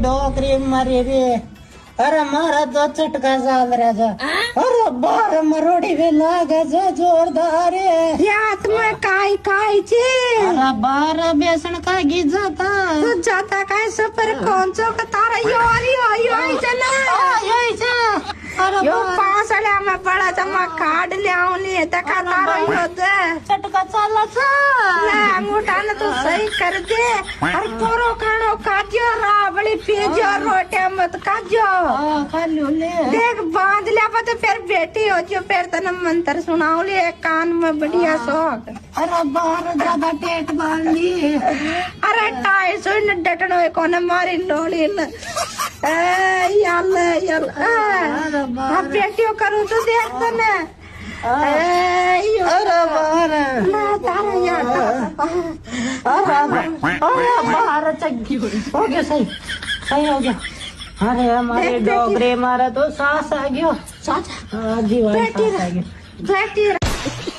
डोकरी मारी रे अरे मारा तो चटका चाल रहा था अरे बार मरोड़ी भी लागे जो जोरदार यात में काय काय चे अरे बार बेसन का गीत जाता जाता काय सपर कौन चो का तारा यो चला यो अरे यो पासळ्या में पड़ा चमा काढ ल्यावली तका तारा यो दे चटका चाला चा ना मोठा न तो सही कर दे अरे पोरो खानो काजो रावली पेजो रोटे मत काजो खा लो ले देख बांध लिया पर तो फिर बेटी हो जो फिर तने मंत्र सुनाओ ले कान में बढ़िया शौक अरे बार ज्यादा टेट बांधी अरे टाई सुन डटनो कोने मारी लोली ल याल अब बेटियों करूँ तो देख तने अरे बार ना तारा यार अरे बार चग्गी हो गया सही सही हो गया अरे हमारे डोगरे मारा तो सांस आ गया साथ जीवन बेटी सांस आ गया बेटी